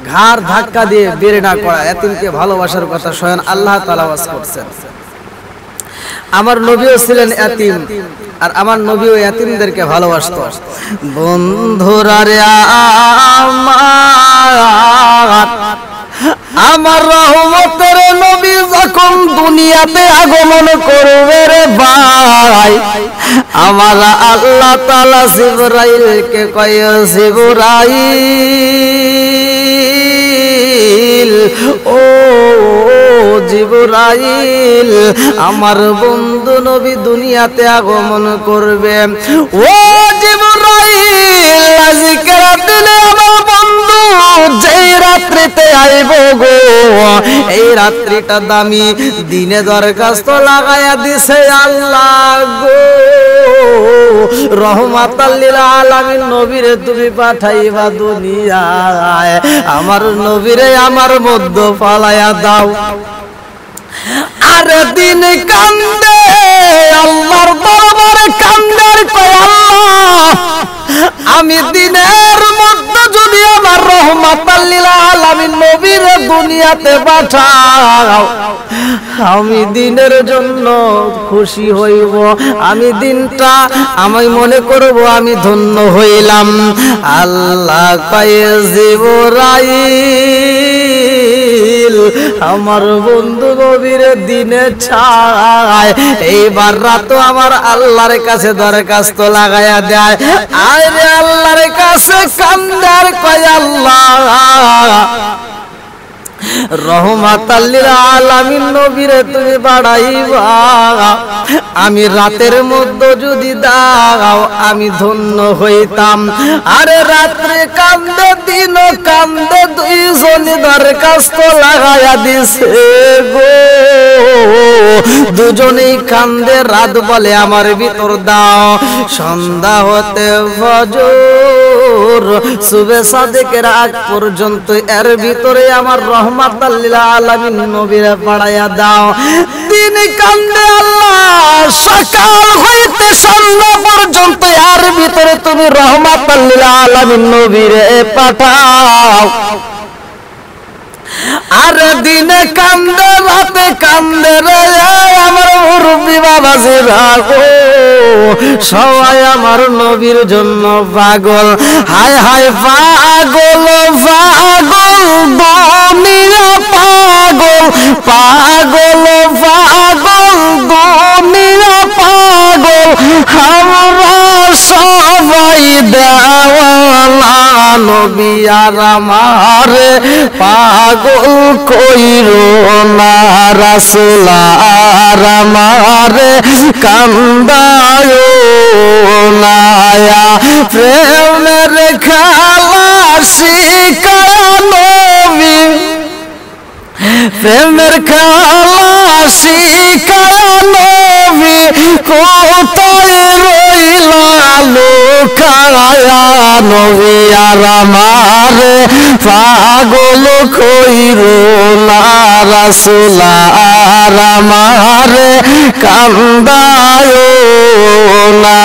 ঘাড় ধাক্কা দিয়ে বের না করা, এতিমকে ভালোবাসার কথা স্বয়ং আল্লাহ তাআলা ওয়াজ করছেন। আমার নবীও ছিলেন এতিম, আর আমার নবীও এতিমদেরকে ভালোবাসতো। বন্ধুরা রে আমার রহমতের নবী যখন দুনিয়াতে আগমন করবে রে ভাই, আমার আল্লাহ তাআলা জিবরাইলকে কয়, জিবরাইল ও জিবরাইল, আমার বন্ধু নবী দুনিয়াতে আগমন করবে। ও জিবরাইল, আজকে রাতে আমার বন্ধু যেই রাত্রিতে আইব গো, এই রাত্রিটা দামি, দিনে দরখাস্ত লাগায়া দিছে আল্লাহ গো, রহমাতাল লিল আলামিন নবীরে তুমি পাঠাইবা দুনিয়ায়, আমার নবীরে আমার মধ্য ফালায়া দাও। আর দিন কান্দে আল্লাহর দরবারে কান্দার কয়, আল্লাহ আমি দিনের মধ্যে যদি আমার রহমাতাল লিল আলামিন নবীরে দুনিয়াতে পাঠাও, আমি দিনের জন্য খুশি হইব, আমি দিনটা আমি মনে করব আমি ধন্য হইলাম। আল্লাহ কয়, জিবরাইল, আমার বন্ধু নবীর দিনে ছায়, এইবার রাত আমার আল্লাহর কাছে দরখাস্ত লাগায়া দেয়। আরে আল্লাহর কাছে কান্দার কয়, আল্লাহ রহমাতাল লিল আলামিন নবীরে তুমি বাড়াইবা, আমি রাতের মধ্যে যদি দাও আমি ধন্য হইতাম। আরে রাত্রে কান্দে দিন কান্দে, দুইজনে দরখাস্ত লাগায়া দিছে গো, দুজনেই কান্দে, রাত বলে আমার ভিতর দাও, সন্ধ্যা হতে ফজর সুবে সাদেকের আগ পর্যন্ত এর ভিতরে আমার রহমাতাল লিল আলামিন নবীরে পাঠাইয়া দাও। দিন কান্দে আল্লাহ, সকাল হইতে সন্ধ্যা পর্যন্ত এর ভিতরে তুমি রহমাতাল লিল আলামিন নবীরে পাঠাও। আর দিনে কান্দে রাতে কান্দে রে আমার মুরব্বি বাবাজি রাগো, সবাই আমার নবীর জন্য পাগল। হায় হায় পাগল পাগল দুনিয়া পাগল, পাগল পাগল দুনিয়া পাগল, আমরা সবাই দেওয়ানা নবী আর আমারে পাগল কইরো না, রাসূল আর আমারে কান্দায় না, প্রেমের খেলা শিখায় নবী, প্রেমের খেলা শিখায় নবী, কোথায় রইলা লুকায়া নবী আর আমারে পাগল কইরো না, রাসূল আর আমারে কান্দায় না,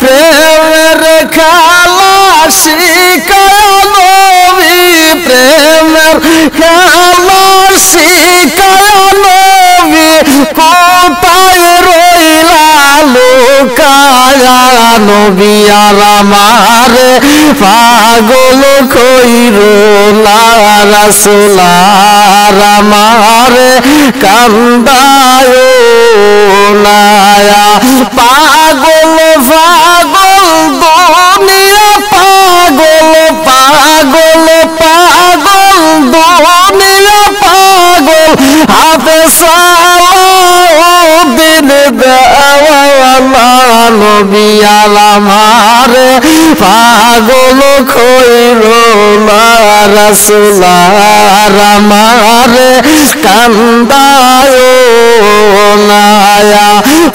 প্রেমের খেলা শিখায় নবী, প্রেমের খেলা শিখায় নবী, কোথায় রইলা লুকায়া নবী আর আমারে পাগল কইরো না, রাসূল আর আমারে কান্দায় না, পাগল পাগল দুনিয়া পাগল, পাগল পাগল দুনিয়া পাগল, হাতে সালাউদ্দিন দেওয়ানা নবী আর আমারে পাগল কইরো না, রাসূল আর আমারে কান্দায় না,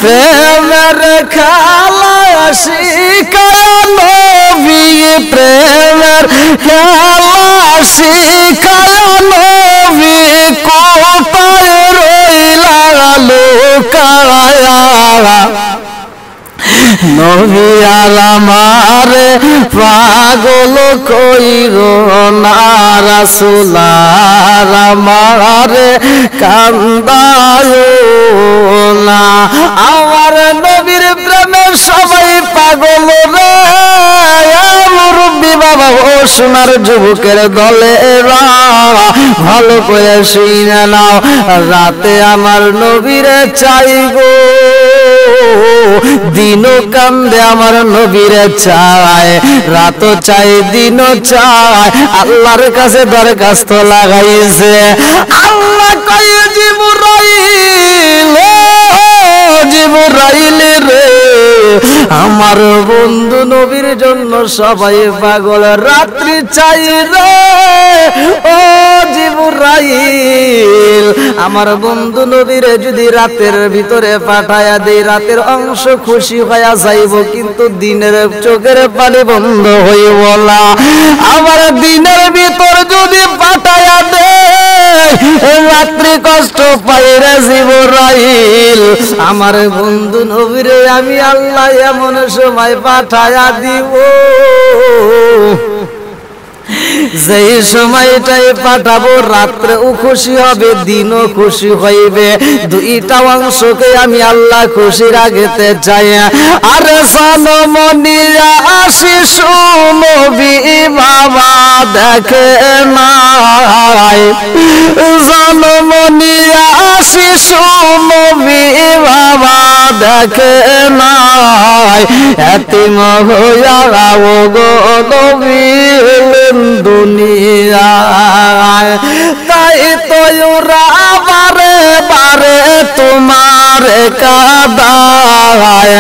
প্রেমের খেলা শিখায় নবী, প্রেমের খেলা শিখায় নবী, কোথায় রইলা লুকায়া নবী আর আমারে পাগল কইরো না রাসূল আমারে কান্দায় না। আমার নবীর প্রেমে সবাই পাগল রে মুরব্বি বাবা ও সোনার যুবকের দলেরা ভালো করে শুনে নাও। রাতে আমার নবীরে চাইগো, দিনও কান্দে আমার নবীরে চায়, রাতও চাই দিনও চায়, আল্লাহর কাছে দরখাস্ত লাগাইছে। আল্লাহ কয় জিবরাইল, জিবরাইল রে আমার বন্ধু নবীর জন্য সবাই পাগল, রাত্রি চাই রে ও জিবরাইল আমার বন্ধু নবীরে যদি রাতের ভিতরে পাঠায়া দেই রাতের অংশ খুশি হইয়া যাইব, কিন্তু দিনের চোখের পানি বন্ধ হইব না। আমার দিনের ভিতর যদি পাঠায়া দেয় রাত্রি কষ্ট পাই রে জিবরাইল আমার বন্ধু নবীরে আমি আল্লাহ এমন সময় পাঠায়া দিব যেই সময়টাই পাঠাবো রাত্রেও খুশি হবে দিনও খুশি হইবে, দুইটা অংশকে আমি আল্লাহ খুশি রাখতে চাই। আরে জনমনিরা শিশু নবী বাবা দেখে নাই, জনমনিরা শিশু নবী বাবা দেখে নাই, এতিম হইয়া ও গো নবী দুনিয়ায়। তাই তো ওরা বারে বারে তোমার কাদায়,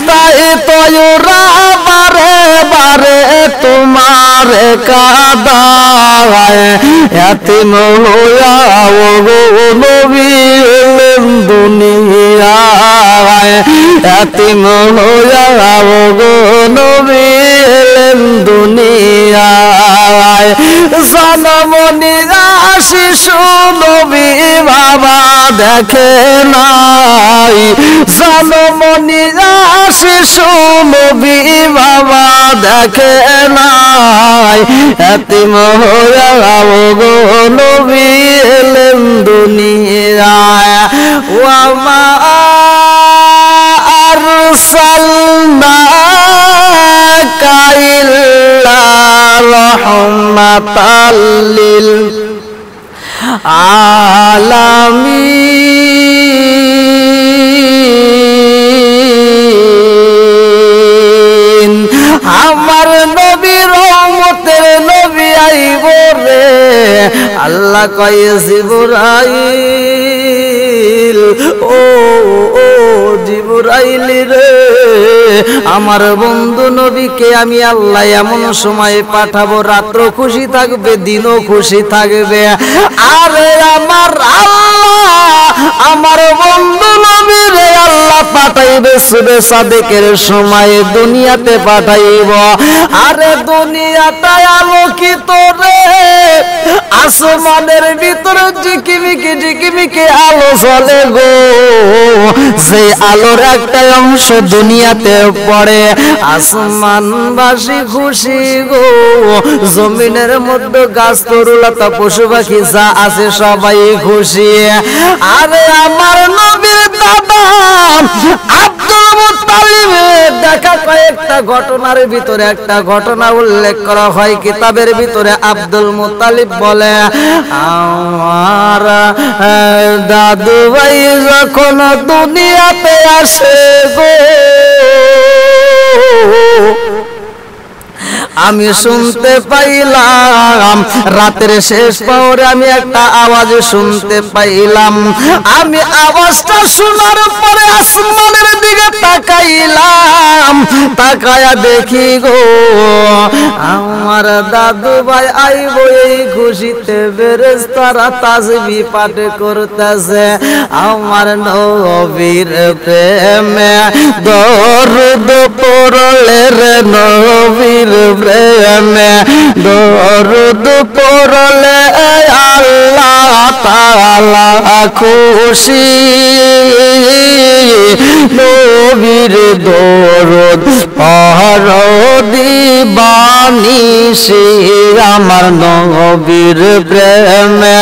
তাই তো ওরা বারে বারে তোমার কাদায়, এতিম হইয়া ও গো নবী দুনিয়ায়, এতিম হইয়া ও গো নবী দুনিয়ায়। জনমনিরা শিশু নবী বাবা দেখে নাই, জনমনিরা শিশু নবী বাবা দেখে নাই, এতিম হইয়া ও গো নবী এলেন দুনিয়ায়। ওয়া মা আরসালনাকা ইল্লা রাহমাতাল লিল আলামিন। আমার নবী রহমতের নবী আইব রে, আল্লাহ কয় জিবরাইল ও ও জিবরাইল রে আমার বন্ধু নবীকে আমি আল্লাহ এমন সময় পাঠাবো রাত্র খুশি থাকবে দিনও খুশি থাকবে। আরে আমার আল্লাহ আমার বন্ধু নবীরে আল্লাহ পাঠাইবে সুবে সাদেকের সময় দুনিয়াতে পাঠাইব। আরে দুনিয়াটা আলোকিত রে, আসমানের ভিতরে ঝিকিমিকি ঝিকিমিকি আলো জ্বলে গো, সেই আলোর একটা অংশ দুনিয়াতে পড়ে আসমানবাসী খুশি গো, জমিনের মধ্যে গাছ তরুলতা পশু পাখি যা আছে সবাই খুশি। আরে আমার নবীর দাদা আব্দুল মুত্তালিবের দেখা কয়েকটা ঘটনার ভিতরে একটা ঘটনা উল্লেখ করা হয় কিতাবের ভিতরে। আব্দুল মুত্তালিব বলে আমার দাদু ভাই যখন দুনিয়াতে আসে গো আমি শুনতে পাইলাম রাতের শেষ পরে আমি একটা আওয়াজ শুনতে পাইলাম। আমি আওয়াজটা শোনার পরে আসমানের দিকে তাকাইলাম, তাকায়া দেখি গো আমার দাদু ভাই আইবো এই খুশিতে ফেরেশতারা তাসবিহ পাঠ করতেছে। আমার নবীর প্রেমে দরুদ পড়লে রে নবীর প্রেমে দরুদ পড়লে আল্লাহ তাআলা খুশি। নবীর দরুদ পড়ো দিবানি সে আমার নবীর প্রেমে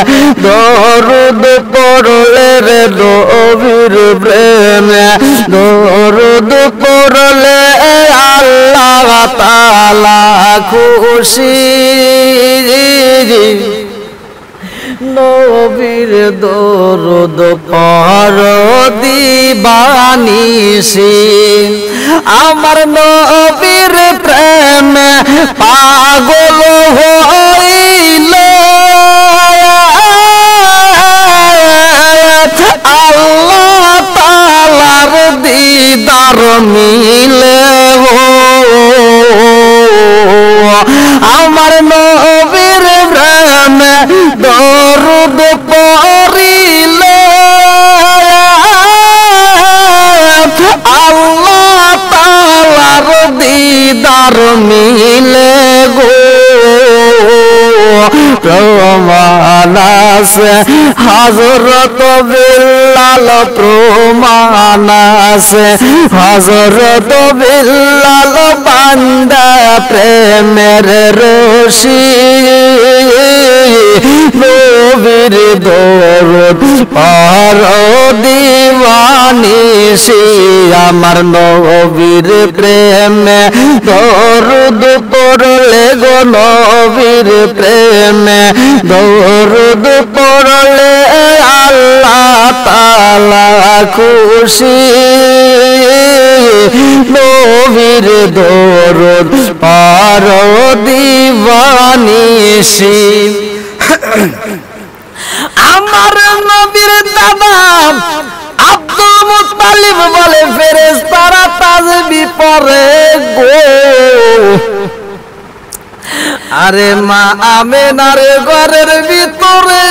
দরুদ পড়লে রে নবীর প্রেমে দরুদ পড়লে আল্লাহ তাআলা খুশি নবীর দরুদ পড় দিবানিশি আমার নবীর প্রেমে পাগল হইলে আল্লাহ তাআলার দিদার মিলে আমার নবীর প্রেমে দরুদ পড়িলে আল্লাহ তাআলার দিদার মিলে গো প্রমাণ আছে হযরত বিল্লাল প্রমাণ আছে হযরত বিল্লাল বান্দা প্রেমের রশি নবীর দরুদ পড় দিবানিশি আমার নবীর প্রেমে দরুদ পড়লে গো নবীর প্রেমে দরুদ পড়লে আল্লাহ তাআলা খুশি নবীর দরুদ পড় দিবানিশি আমার নবীর দাদা আব্দুল মুত্তালিব বলে ফেরেশতারা তাসবিহ পড়ে গো আরে মা আমেনার ঘরের ভিতরে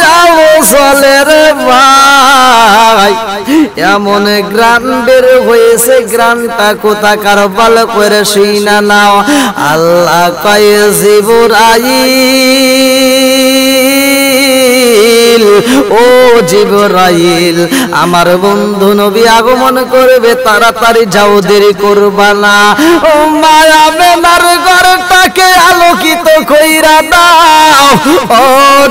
চলে রে ভাই এমন গ্রান বের হয়েছে গ্রানটা কোথাকার ভালো করে শুইনা নাও আল্লাহ কয় জিবরাইল ও জিবরাইল আমার বন্ধু নবী আগমন করবে তাড়াতাড়ি যাও দেরি করবা না ও মায়া মেনার ঘরটাকে আলোকিত কইরা দাও ও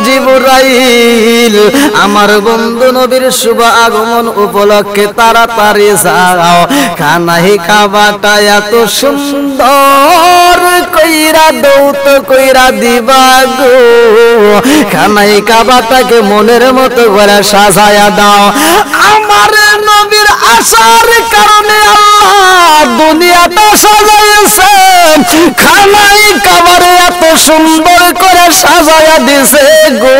জিবরাইল আমার বন্ধু নবীর শুভ আগমন উপলক্ষে তাড়াতাড়ি যাও খানাহি কাবাটা এত সুন্দর কইরা দৌত কইরা দিবা গো খানাহি কাবাটাকে মনের মতো করে সাজায়া দাও আমার নবীর আসার কারণে আল্লাহ দুনিয়াটা সাজাইছে খানাই কাবারে এত সুন্দর করে সাজায়া দিছে গো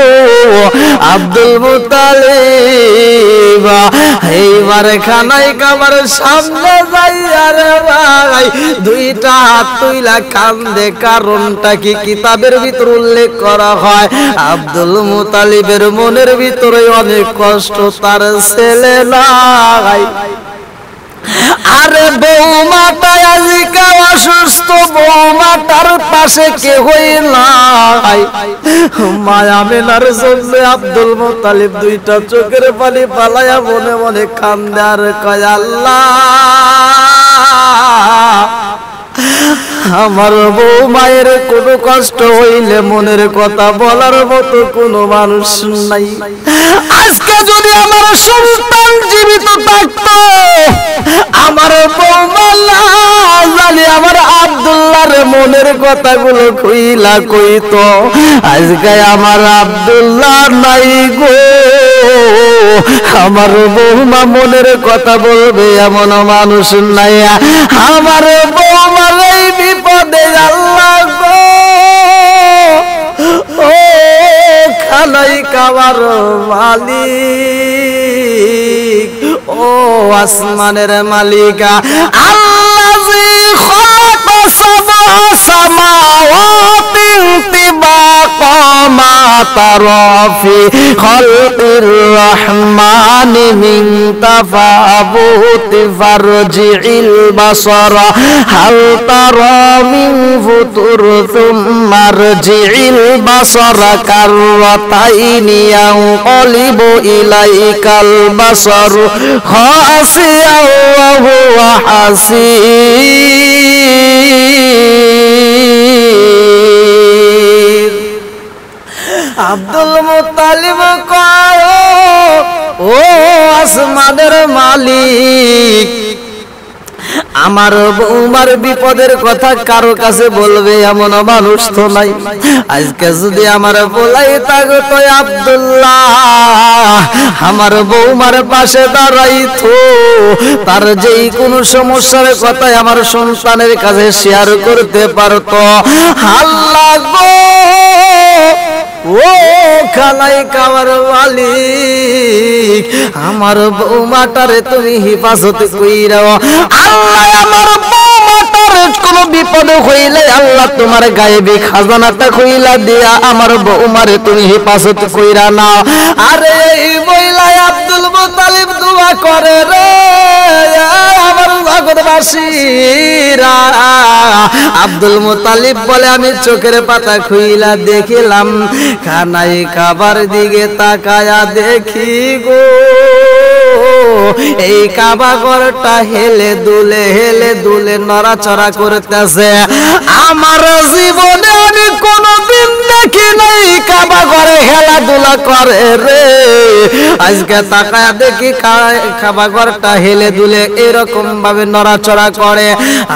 আব্দুল মুত্তালিব এইবার খানাই কাবার সামনে যাইয়া রে ভাই দুইটা হাত তুইলা কান্দে কারণটা কি কিতাবের ভিতর উল্লেখ করা হয় আব্দুল মুত্তালিবের মনের ভিতরে অনেক কষ্ট তার ছেলে নাই আরে বৌমাটা আজকে অসুস্থ বৌমাটার পাশে কেহই নাই মায়া মেনার জন্য আব্দুল মুত্তালিব দুইটা চোখের পানি পালায়া মনে মনে কান্দে আর কয় আল্লাহ আমার বউ মায়ের কোনো কষ্ট হইলে মনের কথা বলার মতো কোনো মানুষ নাই আজকে যদি আমার সন্তান জীবিত থাকতো আমার বউ জানি আমার আব্দুল্লাহর মনের কথাগুলো কইলা কইতো আজকে আমার আব্দুল্লাহ নাই গো আমার বৌমা মনের কথা বলবে এমন মানুষ নাই আমার বৌমার এই বিপদে আল্লাহ গো ও খানাই কাবার মালিক ও আসমানের মালিকা আল্লাযী খালাকা সাবআ সামাওয়াতিন তিবাকা মা তারা ফি খালকির রহমানি মিন তাফাবুতি ফারজি'ল বাসারা হাল তারা মিন ফুতুর থুম্মা রজি'ল বাসারা কাররাতাইনি ইয়ানকালিবু ইলাইকাল বাসারু খাসিয়া ওয়া হুয়া হাসির আব্দুল মুত্তালিব কয় ও আসমানের মালিক, আমার বৌমার বিপদের কথা কারো কাছে বলবে এমন মানুষ তো নাই। আজকে যদি আমার বলাই থাকো তো আব্দুল্লাহ আমার বৌমার পাশে দাঁড়াইতো, তার যেই কোনো সমস্যার কথা আমার সন্তানের কাছে শেয়ার করতে পারতো। আল্লাহ গো ও খানাই কাবার মালিক, আমার বৌমাটারে তুমি হেফাজত কইরাও। আল্লাহ আমার বৌমাটার কোন বিপদ হইলে আল্লাহ তোমার গায়েবী খাজানাটা কইলা দিয়া আমার বৌমারে তুমি হেফাজত কইরা নাও। আরে এই বইলাই আব্দুল মুত্তালিব দোয়া করে রে আমার জগৎবাসীরা। আব্দুল মুত্তালিব বলে আমি চোখের পাতা খুইলা দেখিলাম, খানাই কাবার দিকে তাকায়া দেখি গো এই কাবা ঘরটা হেলে দুলে নড়াচড়া করতেছে। আমার জীবনে আমি কোনদিন দেখি নাই কাবা ঘরে খেলাধুলা করে রে। আজকে তাকায়া দেখি কাবা ঘরটা হেলে দুলে এরকম ভাবে নড়াচড়া করে।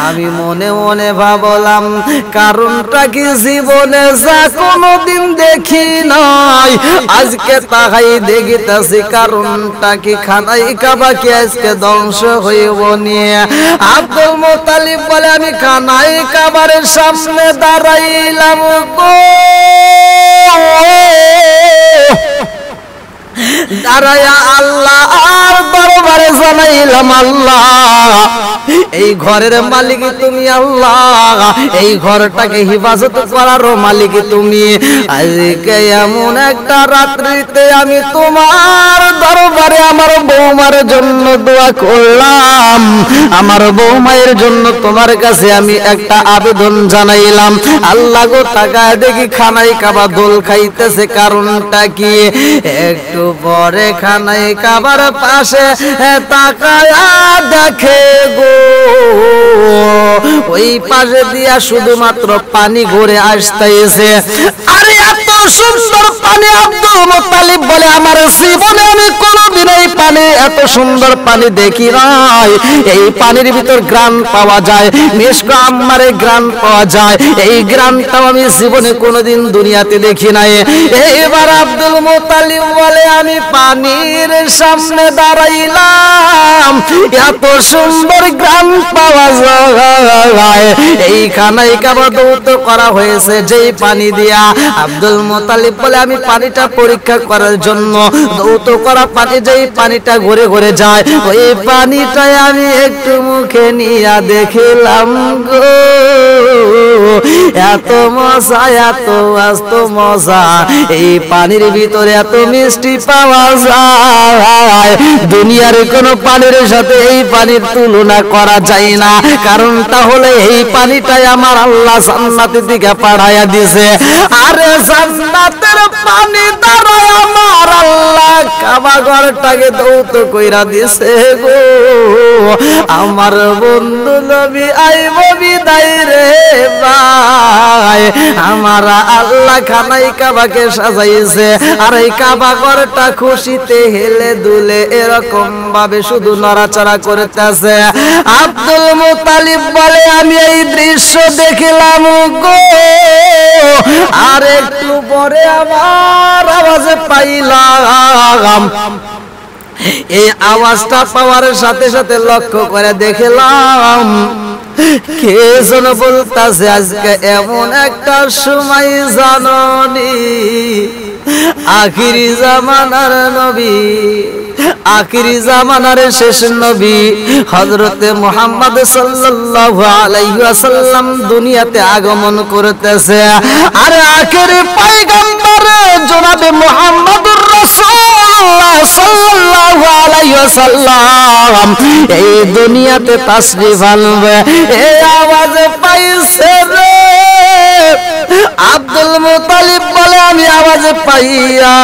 আমি মনে মনে ভাবলাম কারণটা কি জীবনে যা কোনদিন দেখি নাই, আজকে তাকাই দেখিতেছি কারণটা কি খানাই কাবা কি আজকে ধ্বংস হইব নিয়ে। আব্দুল মুত্তালিব বলে আমি খানাই কাবার সামনে দাঁড়াইলাম গো, দাঁড়ায়া আল্লাহ আর দরবারে জানাইলাম আল্লাহ এই ঘরের মালিক তুমি, আল্লাহ এই ঘরটাকে হেফাজত করার মালিক তুমি। আজকে এমন একটা রাত্রিতে আমি তোমার দরবারে আমার বৌমার জন্য দোয়া করলাম, আমার বৌমায়ের জন্য তোমার কাছে আমি একটা আবেদন জানাইলাম। আল্লাহ গো তাকায় দেখি খানাই কাবা দোল খাইতেছে, কারণটা কি? একটু পরে খানাই কাবার পাশে তাকায়া দেখে গো ওই পাশে দিয়া শুধুমাত্র পানি ঘুরে আসতেছে। আরে এত সুন্দর পানি! আব্দুল মুত্তালিব বলে আমার জীবনে আমি কোনদিন এই পানি এত সুন্দর পানি দেখি নাই। এই পানির ভিতর গ্রান পাওয়া যায়, মিশক আম্মারে গ্রান পাওয়া যায়, এই গ্রানটাও আমি জীবনে কোনদিন দুনিয়াতে দেখি নাই। এইবার আব্দুল মুত্তালিব বলে আমি পানির সামনে দাঁড়াইলাম, এত সুন্দর গ্রান পাওয়া যায়। এই খানাই কাবা দৌত করা হয়েছে যেই পানি দিয়া। আব্দুল মুত্তালিব বলে আমি পানিটা পরীক্ষা করার জন্য দৌত করা পানি, যেই পানিটা ঘুরে ঘুরে যায় ওই পানিটাই আমি একটু মুখে নিয়া দেখিলাম গো এত মজা, এত আস্ত মজা, এই পানির ভিতরে এত মিষ্টি পাওয়া যায়। দুনিয়ার কোন পানির সাথে এই পানির তুলনা করা যায় না। কারণটা হলে এই পানিটাই আমার আল্লাহ জান্নাতের দিকে পাঠাইয়া দিছে। আরে জান্নাতের পানি দ্বারা আমার আল্লাহ কাবা ঘরটাকে দৌত কইরা দিছে গো। আমার বন্ধু নবী আইব বিদায় রে ভাই, আমার আল্লাহ খানাই কাবাকে সাজাইছে। আর এই কাবা ঘরটা খুশিতে হেলে দুলে এরকম ভাবে শুধু নড়াচড়া করতেছে। আব্দুল মুত্তালিব বলে আমি এই দৃশ্য দেখিলাম গো, আর একটু পরে আমার আওয়াজ পাইলাম। এই আওয়াজটা পাওয়ার সাথে সাথে লক্ষ্য করে দেখলাম কে যেন বলতাছে আজকে এমন একটা সময় জাননি, আখিরি জামানার নবী, আখিরি জামানার শেষ নবী হযরতে মুহাম্মদ সাল্লাল্লাহু আলাইহি ওয়াসাল্লাম দুনিয়াতে আগমন করতেছে। আর আখিরি পয়গম্বর জনাবে মুহাম্মদুর রাসূলুল্লাহ সাল্লাল্লাহু আলাইহি ওয়াসাল্লাম এই দুনিয়াতে তাশরীফ আনবে। এই আওয়াজ পাইছে রে আব্দুল মুত্তালিব বলে আমি আওয়াজ পাইয়া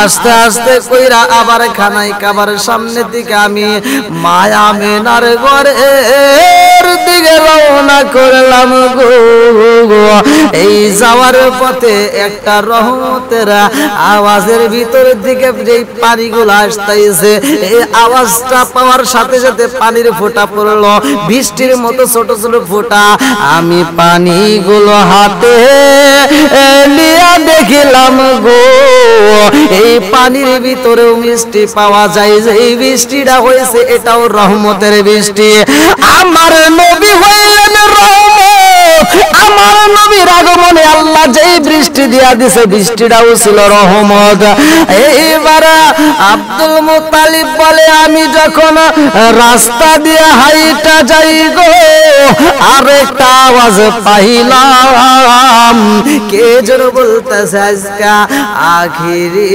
আস্তে আস্তে কইরা আবার খানাই কাবার সামনে থেকে আমি মায়া মেনার ঘরের দিকে রওনা করলাম গো। এই যাওয়ার পথে একটা রহমতের আওয়াজের ভিতর দিকে যেই পানিগুলো আসতেছে, এই আওয়াজটা পাওয়ার সাথে সাথে পানির ফোঁটা পড়লো, বৃষ্টির মতো ছোট ছোট ফোঁটা। আমি পানিগুলো হাতে নিয়ে দেখিলাম গো, এই পানির ভিতরেও মিষ্টি পাওয়া যায়। যে এই বৃষ্টিটা হয়েছে এটাও রহমতের বৃষ্টি। আমার নবী হইলেন রহমত, আমার নবীর আগমনে আল্লাহ যেই বৃষ্টি দিয়া দিছে বৃষ্টিটাও ছিল রহমত। এইবার আব্দুল মুত্তালিব বলে, আমি যখন রাস্তা দিয়ে হাইটা যাই গো, আরেকটা আওয়াজ পাইলাম, কে যেন বলতেছে আজকা আখিরি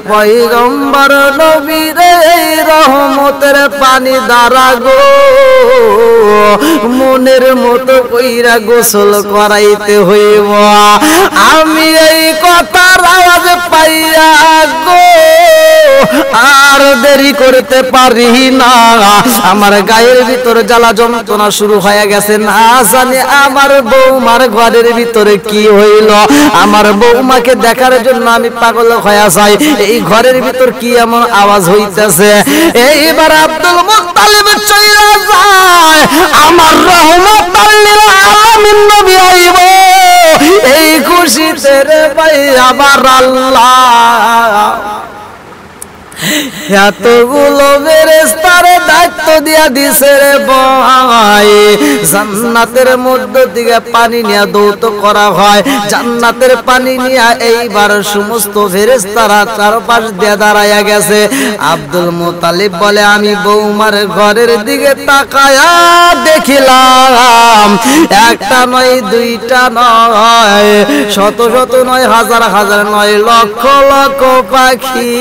পয়গম্বর নবীর এই রহমতের পানি দ্বারা গো মনের মতো কইরা গোসল করাইতে হইব। আমি এই কথার আওয়াজ পাইয়া গো আর দেরি করতে পারি না, আমার গায়ের ভিতরে জ্বালা যন্ত্রণা শুরু হয়ে গেছে। না জানি আমার বৌমার ঘরের ভিতরে কি হইল, আমার বৌমাকে দেখার জন্য আমি পাগল হয়ে যাই। এই ঘরের ভিতর কি এমন আওয়াজ হইতেছে। এইবার আব্দুল মুত্তালিব চইলা যায়, আমার রহমতুল লিল আলামিন নবী আইব, এই খুশিতে রে ভাই আবার আল্লাহ এতগুলো ফেরেশতারে দায়িত্ব দিয়া দিছে রে ভাই। জান্নাতের মধ্য থেকে পানি নিয়ে দৌত করা হয়, জান্নাতের পানি নিয়ে এইবার সমস্ত ফেরেশতারা চারপাশ দিয়ে দাঁড়াইয়া গেছে। আব্দুল মুত্তালিব বলে, আমি বৌমার ঘরের দিকে তাকায়া দেখিলাম একটা নয় দুইটা নয় শত শত নয় হাজার হাজার নয় লক্ষ লক্ষ পাখি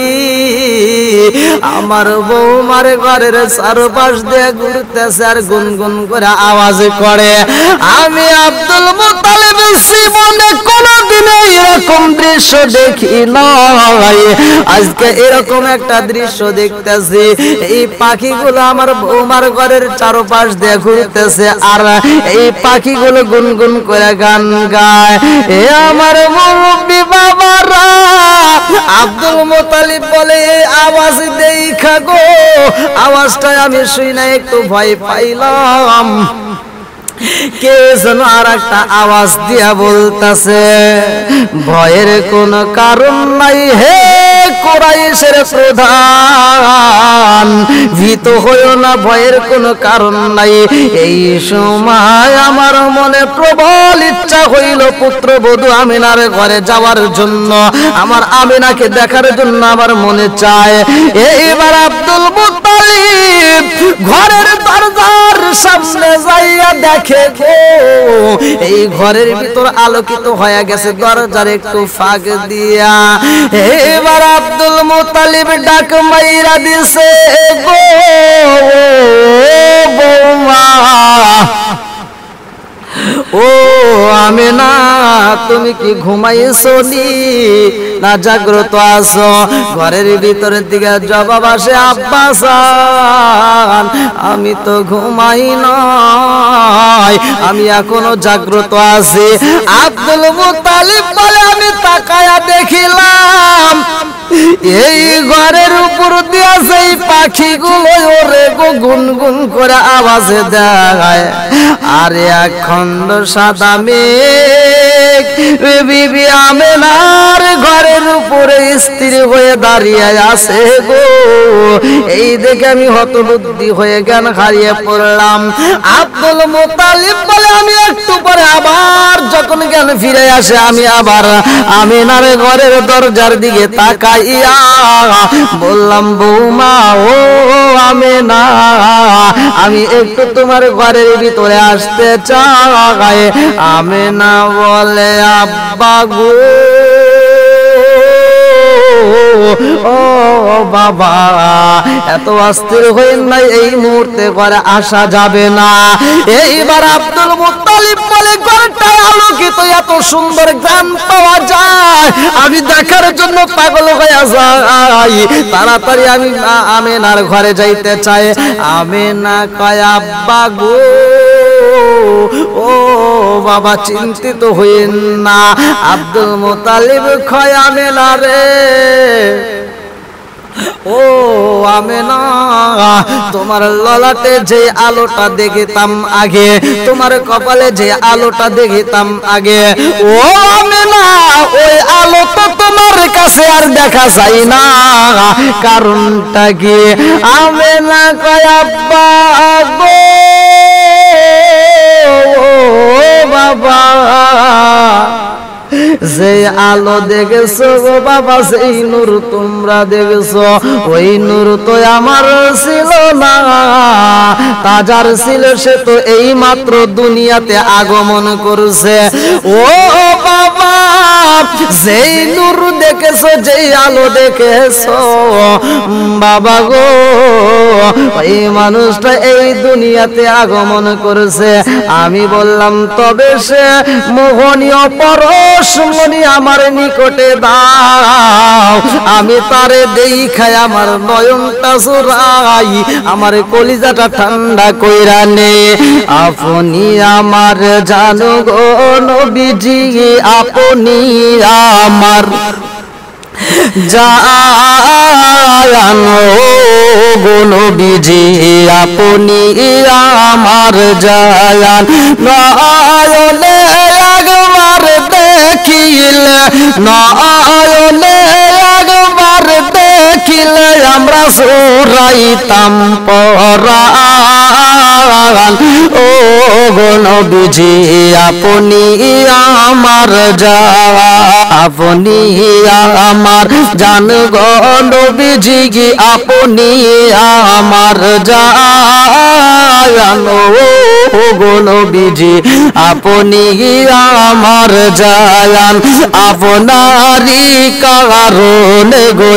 আমার বৌমার ঘরের চারপাশ দিয়ে ঘুরতেছে আর গুনগুন করে আওয়াজ করে। আমি আব্দুল মুত্তালিব জীবনে কোনদিন এরকম দৃশ্য দেখি নাই, আজকে এরকম একটা দৃশ্য দেখতেছি। এই পাখিগুলো আমার বৌমার ঘরের চারপাশ দিয়ে ঘুরতেছে আর এই পাখিগুলো গুনগুন করে গান গায়। এ আমার মুরব্বি বাবারা, আব্দুল মুত্তালিব বলে, এই আওয়াজ দেখা গো, আওয়াজটা আমি শুই না একটু ভয় পাইলাম। কে যেন আর একটা আওয়াজ দিয়া বলতেছে, ভয়ের কোন কারণ নাই হে কুরাইশের প্রধান, ভীত হইও না, ভয়ের কোনো কারণ নাই। এই সময় আমার মনে প্রবল ইচ্ছা হইল পুত্রবধূ আমিনার ঘরে যাওয়ার জন্য, আমার আমিনাকে দেখার জন্য আমার মনে চায়। এইবার আব্দুল মুত্তালিব ঘরের দরজার সামনে যাইয়া দেখে এই ঘরের ভিতর আলোকিত হয়ে গেছে দরজার একটু ফাঁক দিয়া। এবার আব্দুল মুত্তালিব ডাক মাইরা দিছে, গো বৌমা, ও আমিনা, তুমি কি ঘুমাইছো নি না জাগ্রত আছো? ঘরের ভিতরের দিকে জবাব আসে, আব্বাসান, আমি তো ঘুমাই নাই, আমি এখনো জাগ্রত আছি। আব্দুল মুত্তালিব বলে, আমি তাকায়া দেখিলাম এই ঘরের উপর দিয়া সেই পাখিগুলো ওরে গো গুনগুন করে আওয়াজে দেয়। আর এক খন্ড সাদা মেঘ বিবি আমিনার ঘরের উপরে স্থির হয়ে দাঁড়িয়ে আছে গো। এই দেখে আমি হতবুদ্ধি হয়ে জ্ঞান হারিয়ে পড়লাম। আব্দুল মুত্তালিব বলে, আমি একটু পরে আবার যখন জ্ঞান ফিরে আসে, আমি আবার আমিনার ঘরের দরজার দিকে তাকাইয়া বললাম, বৌমা, ও আমিনা, আমি একটু তোমার ঘরের ভিতরে আসতে চাই। আমিনা বলে, আব্বা গো, ও বাবা, এত অস্থির হইন নাই, এই মুহূর্তে ঘরে আসা যাবে না। এইবার আব্দুল মুত্তালিব বলে, ঘরটা আলোকিত, এত সুন্দর গান পাওয়া যায়, আমি দেখার জন্য পাগল হয়ে যাই, তাড়াতাড়ি আমি আমিনার ঘরে যাইতে চাই। আমিনা কয়, আব্বা গো, ও বাবা চিন্তিত হইেন না, আব্দুল মুত্তালিব কয় আমেনা রে, ও আমেনা, তোমার ললাটে যে আলোটা দেখিতাম আগে, তোমার কপালে যে আলোটা দেখিতাম আগে, ও আমেনা ওই আলো তো তোমার কাছে আর দেখা যায় না, কারণটা কি? আমেনা কয় আব্বা গো বাবা, যে আলো দেখেছো গো বাবা, সেই নূর তোমরা দেখেছো, ওই নূর তো আমার ছিল না, তাজার ছিল সে তো এই মাত্র দুনিয়াতে আগমন করছে। ও বাবা, যেই নূর দেখেছো, যেই আলো দেখেছো বাবা গো, ওই মানুষটা এই দুনিয়াতে আগমন করেছে। আমি বললাম তবে সে মোহনীয় পরশমণি আমার নিকটে দাও, আমি তারে দেখাই আমার নয়নটা জোড়াই, আমার কলিজাটা ঠান্ডা কইরা নে। আপনি আমার জানো গো নবীজি, আপনি আমার জান গো নবীজি, আপনি আমার জান, নয়নে একবার দেখিলে, নয়নে একবার দেখিলে আমরা জোড়াইতাম পরাণ, ও গো নবীজি আপনি আমার জান, আপনি আমার জান গো নবীজি, আপনি আমার জান, ও গো নবীজি আপনি আমার জান, আপনারই কারণে গো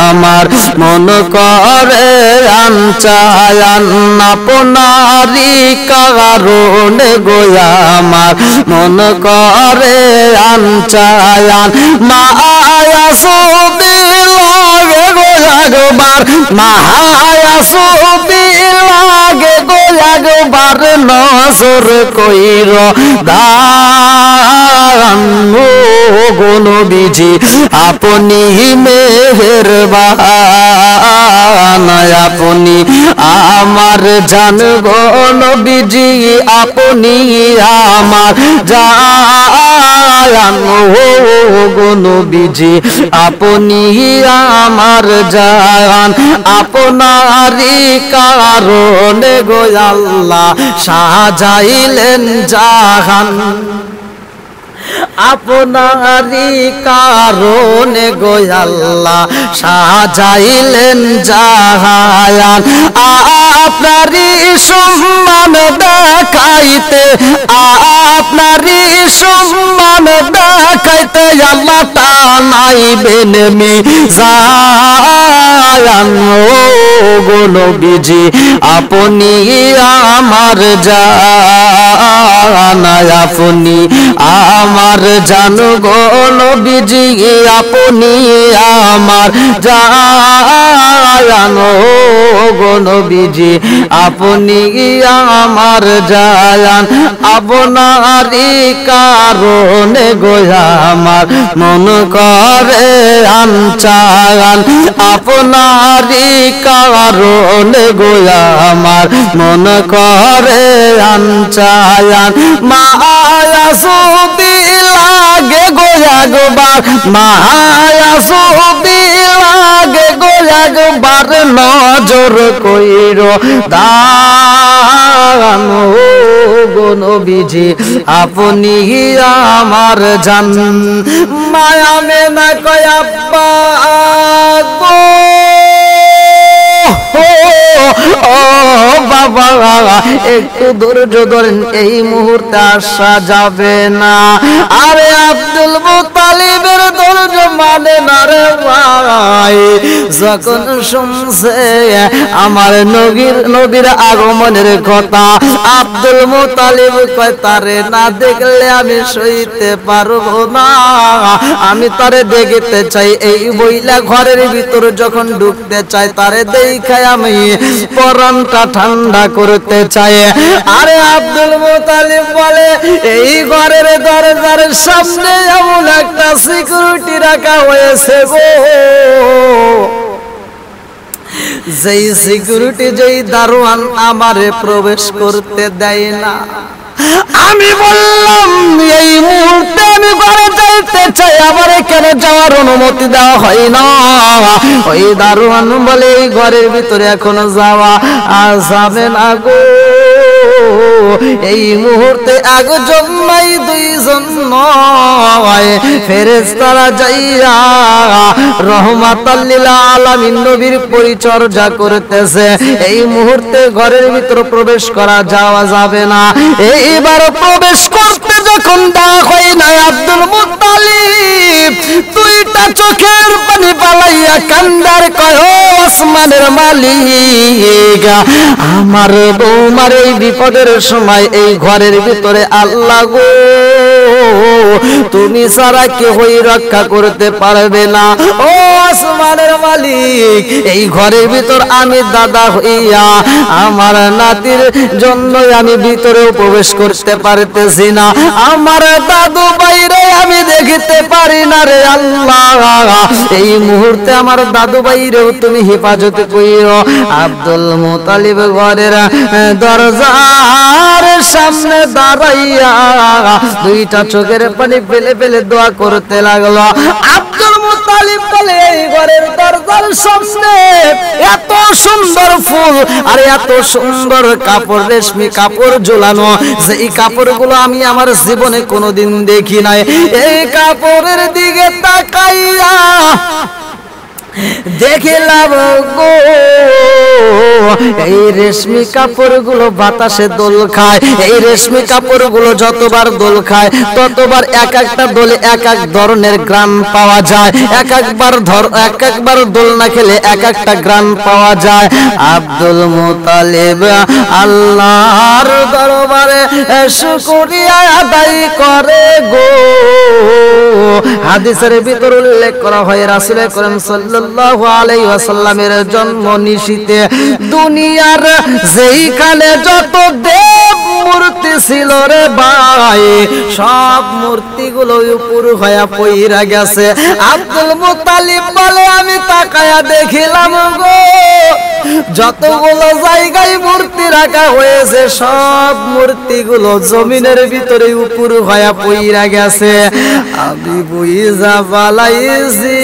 আমার মন করে আনচায়ান, আপনারই কারণে গো আমার মন করে আনচায়ান, মায়া ছবি লাগে গো একবার, মায়া ছবি লাগে গো একবার, নজর কইর দান, ও গো নবীজি আপনি মেহেরবান, আপনি আমার জান গো নবীজি, আপনি আমার জান, ও গো নবীজি আপনি আমার জান, আপনারই কারণে গো আল্লাহ সাজাইলেন জাহান, আপনারই কারণে গো আল্লাহ সাজাইলেন জাহান, আপনারই সম্মান দেখাইতে, আপনারই সম্মান দেখাইতে আল্লাহ টানাইবেন মিজান, ও গো নবীজি আপনি আমার জান, আপনি আমার জান গো নবীজি, আপনি আমার জান, ও গো নবীজি আপনি আমার জান, আপনারই কারণে গো আমার মন করে আনচান, আপনারই কারণে গো আমার মন করে আনচান, মায়া ছবি লাগে গো একবার, মায়া ছবি লাগে গো একবার, নজর কইর দান, ও গো নবীজি আপনি আমার জান, মায়া মেনা কয় আব্বা গো, ও বাবা একটু ধৈর্য ধরেন, এই মুহূর্তে আসা যাবে না। আরে আব্দুল মুত্তালিবের ধৈর্য মানে না রে ভাই, যখন শুনছে আমার নবীর আগমনের কথা, আব্দুল মুতালিব কয় তারে না দেখলে আমি সইতে পারবো না, আমি তারে দেখতে চাই। এই বইলা ঘরের ভিতর যখন ঢুকতে চাই, তারে দেখায় আমি পরানটা ঠান্ডা করতে চাই। আরে আব্দুল মুতালিব বলে এই ঘরের দরজার সামনে এমন একটা সিকিউরিটি রাখা হয়েছে গো, যেই সিকিউরিটি যেই দারোয়ান আমারে প্রবেশ করতে দেয় না। আমি বললাম এই মুহূর্তে আমি ঘরে যাইতে চাই, আমার কেন যাওয়ার অনুমতি দেওয়া হয় না? ওই দারোয়ান বলে এই ঘরের ভিতরে এখনো যাওয়া যাবে না গো, এই মুহূর্তে একজন নাই দুইজন নয়, ফেরেশতারা যাইয়া রহমাতাল লিল আলামিন নবীর পরিচর্যা করতেছে। এই মুহূর্তে ঘরের ভিতর প্রবেশ করা যাওয়া যাবে না। এইবার প্রবেশ করতে যখন দেওয়া হয় না, আব্দুল মুত্তালিব দুইটা চোখের পানি পালাইয়া কান্দার কয় ও আসমানের মালিক, আমার বৌমার এই বিপদের সময় এই ঘরের ভিতরে আল্লাহ গো তুমি ছাড়া কেউই রক্ষা করতে পারবে না। ও আসমানের মালিক, এই ঘরের ভিতর আমি দাদা হইয়া আমার নাতির জন্য আমি ভিতরেও প্রবেশ করতে পারতেছি না, আমার দাদু বাইরে আমি দেখতে পারি না রে আল্লাহ, এই মুহূর্তে আমার দাদু বাইরেও তুমি হেফাজত কইরো। আব্দুল মুতালিব ঘরের দরজার সামনে দাঁড়াইয়া দুইটা চোখের পানি ফেলে ফেলে দোয়া করতে লাগলো। আব্দুল মুতালিব বলে এই ঘরের দরজার সামনে এত সুন্দর ফুল আর এত সুন্দর কাপড়, রেশমি কাপড় ঝোলানো, যেই কাপড়গুলো আমি আমার জীবনে কোনোদিন দেখি নাই। এই কাপড়ের দিকে তাকাইয়া দেখিলাম গো এই রেশমি কাপড়গুলো বাতাসে দোল খায়। এই রেশমি কাপড়গুলো যতবার দোল খায় ততবার এক একটা দোলে এক এক ধরনের গ্রাম পাওয়া যায়, এক একবার দোল না খেলে এক একটা গ্রাম পাওয়া যায়। আব্দুল মুতালিব আল্লাহর দরবারে শুকরিয়া আদায় করে গো। হাদিসের ভিতর উল্লেখ করা হয় রাসূল করিম সাল্লাল্লাহু আলাইহি ওয়াসাল্লামের জন্ম নিশিতে দুনিয়ার যেইখানে যত দেব মূর্তি ছিল রে ভাই, সব মূর্তিগুলো উপর হয়ে পইরা গেছে। আব্দুল মুতালিব বলে আমি তাকায়া দেখিলাম গো যতগুলো জায়গায় মূর্তি রাখা হয়েছে সব মূর্তিগুলো জমিনের ভিতরে উপর হয়ে পইরা গেছে। আমি বুঝা পালাইছি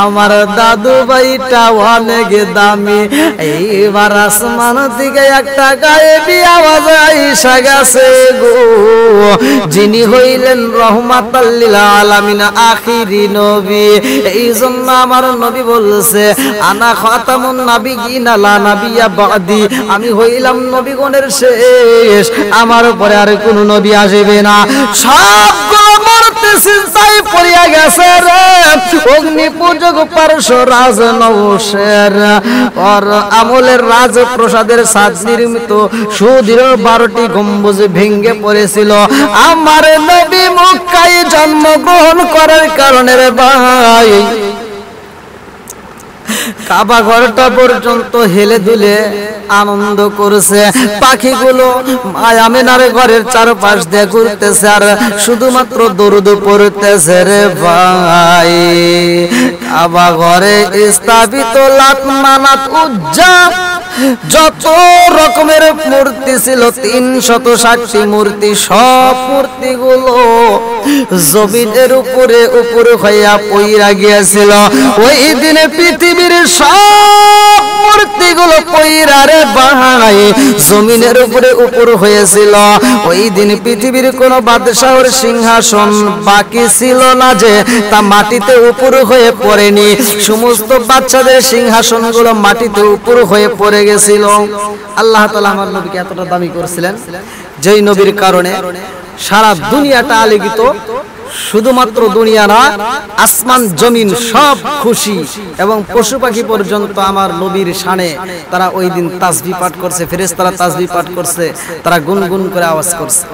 আমার দাদু ভাইটা অনেক দামি। এইবার আসমান থেকে একটা গায়েবী আওয়াজ আইসা গেছে গো, যিনি হইলেন রহমাতাল লিল আলামিন আখিরি নবী। এই জন্য আমার নবী বলছে আনা খাতামুন নাবিয়িনা লা নাবিয়্যা বাদি, আমি হইলাম নবীগণের শেষ, আমার উপরে আর কোনো নবী আসবে না। সবগুলো মূর্তি চিন্তায় পড়িয়া গেছে রে। অগ্নি পূজক পারশরাজ নওশের আর আমলের রাজপ্রসাদের সাজ নির্মিত সুদৃঢ় 12টি গম্বুজ ভেঙে পড়েছিল। আমার নবী মক্কায় জন্মগ্রহণ করার কারণে রে ভাই কাবা ঘরটা পর্যন্ত হেলে দুলে আনন্দ করছে। পাখিগুলো আমিনার ঘরের চারপাশ দিয়ে ঘুরতেছে আর শুধুমাত্র দরুদ পড়তেছে রে ভাই। কাবা ঘরে স্থাপিত লাত মানাত উজ্জা যত রকমের মূর্তি ছিল 360টি মূর্তি, সব মূর্তিগুলো জমিনের উপরে হইয়া পইরা গিয়েছিল। ওই দিনে পৃথিবীর সব মূর্তিগুলো পইরা রে ভাই জমিনের উপরে হয়েছিল। ওই দিন পৃথিবীর কোন বাদশাহর সিংহাসন বাকি ছিল না যে তা মাটিতে উপর হয়ে পড়েনি। সমস্ত বাচ্চাদের সিংহাসনগুলো মাটিতে উপর হয়ে পড়ে গেছিল। আল্লাহ তাআলা আমার নবীকে এতটা দামি করেছিলেন যেই নবীর কারণে সারা দুনিয়াটা আলোকিত শুধুমাত্র দুনিয়া না, আসমান জমিন সব খুশি এবং পশু পাখি পর্যন্ত আমার নবীর শানে তারা ওই দিন তাসবিহ পাঠ করছে, ফেরেশতারা তাসবিহ পাঠ করছে, তারা গুনগুন করে আওয়াজ করছে।